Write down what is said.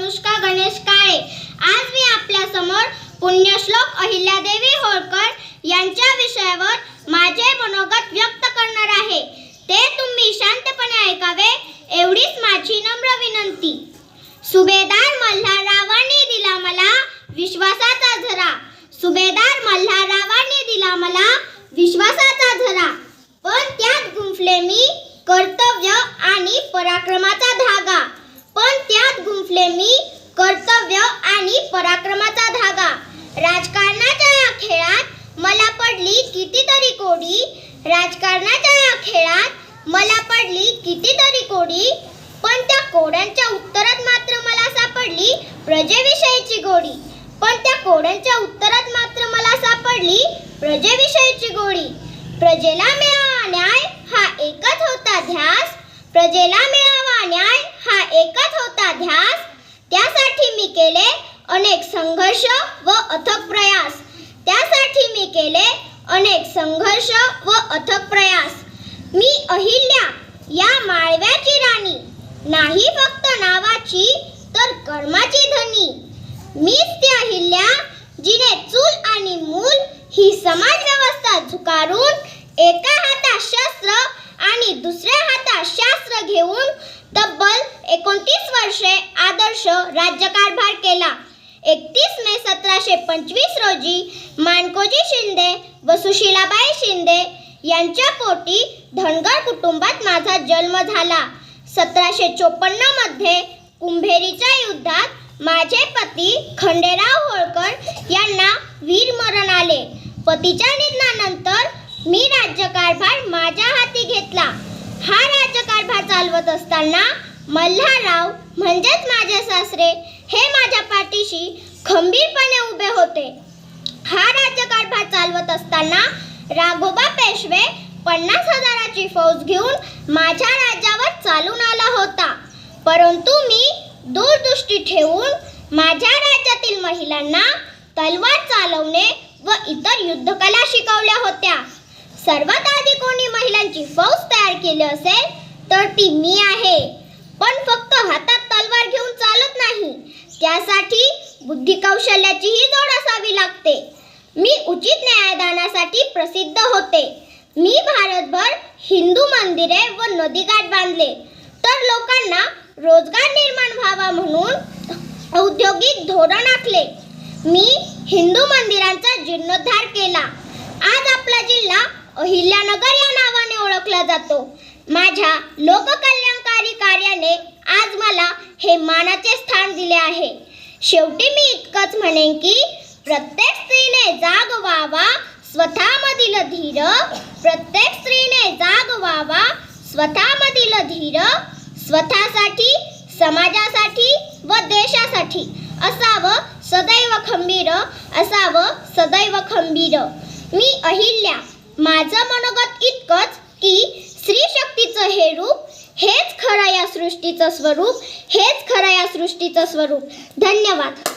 अनुष्का गणेश काळे। आज मी आपल्या समोर पुण्यश्लोक अहिल्यादेवी होळकर यांच्या विषयावर माझे मनोगत व्यक्त करणार आहे। ते तुम्ही शांतपणे ऐकावे एवढीच माझी नम्र विनंती। सुभेदार मल्हाररावांनी दिला मला विश्वासाचा झरा, सुभेदार मल्हाररावांनी दिला मला विश्वासाचा झरा, पण त्यात गुंफले मी कर्तव्य आणि पराक्रमाचा धागा, पण त्यात गुंफले मी कर्तव्य आणि पराक्रमाचा धागा। राजकारणाच्या या खेळात मला पडली कितीतरी कोडी, राजकारणाच्या या खेळात मला पडली कितीतरी कोडी, पण त्या कोड्यांच्या उत्तरात मात्र मला सापडली प्रजेविषयीची गोडी, पण त्या कोड्यांच्या उत्तरात मात्र मला सापडली प्रजेविषयीची गोडी। प्रजेला मिळावा न्याय हा एकच होता ध्यास, प्रजेला मिळावा न्याय हा एकच होता ध्यास, त्यासाठी मी केले अनेक संघर्ष व अथक प्रयास, त्यासाठी मी केले अनेक संघर्ष व अथक प्रयास। मी अहिल्या या माळव्याची राणी, नाही फक्त नावाची तर कर्माची धनी। मीच ती अहिल्या जिने चूल आणि मूल ही समाज व्यवस्था झुकारून एका हातात शस्त्र आणि दुसऱ्या हातात शास्त्र घेऊन तब्बल 29 वर्षे आदर्श राज्यकारभार केला। 31 मे 1725 रोजी माणकोजी शिंदे व सुशीलाबाई शिंदे यांच्या पोटी धनगर कुटुंबात माझा जन्म झाला। 1754 मध्ये कुंभेरीच्या युद्धात माझे पती खंडेराव होळकर यांना वीरमरण आले। पतीच्या निधनानंतर मी राज्यकारभार माझ्या हाती घेतला। हा राज्यकारभार चालवत असताना मल्हारराव म्हणजेच माझे सासरे हे माझ्या पाठीशी खंबीरपणे उभे होते। हा राज्यकारभार चालवत असताना राघोबा पेशवे 50,000ची फौज घेऊन माझ्या राज्यावर चालून आला होता, परंतु मी दूरदृष्टी ठेवून माझ्या राज्यातील महिलांना तलवार चालवणे व इतर युद्धकला शिकवल्या होत्या। सर्वात आधी कोणी महिलांची फौज तयार केली असेल तर ती मी आहे, पण फक्त हातात तलवार घेऊन चालत नाही, त्यासाठी बुद्धी कौशल्याचीही जोड असावी लागते। मी उचित न्यायदानासाठी प्रसिद्ध होते। मी भारतभर हिंदू मंदिरे व नदीघाट बांधले, तर लोकांना रोजगार निर्माण व्हावा म्हणून औद्योगिक धोरण आखले। मी हिंदू मंदिरांचा जीर्णोद्धार केला। आज आपला जिल्हा अहिल्यानगर या नावाने ओळखला जातो। माझ्या लोककल्याणकारी कार्याने आज मला हे मानाचे स्थान दिले आहे। शेवटी मी इतकंच म्हणेन की प्रत्येक स्त्रीने जागवावा स्वतःमधील धीर, प्रत्येक स्त्रीने जागवावा स्वतःमधील धीर, स्वतःसाठी, समाजासाठी व देशासाठी असावं सदैव खंबीर, असावं सदैव खंबीर। मी अहिल्या, माझं मनोगत इतकंच की स्त्री शक्तीचं हे रूप हेच खरं या सृष्टीचं स्वरूप, हेच खरं या सृष्टीचं स्वरूप। धन्यवाद।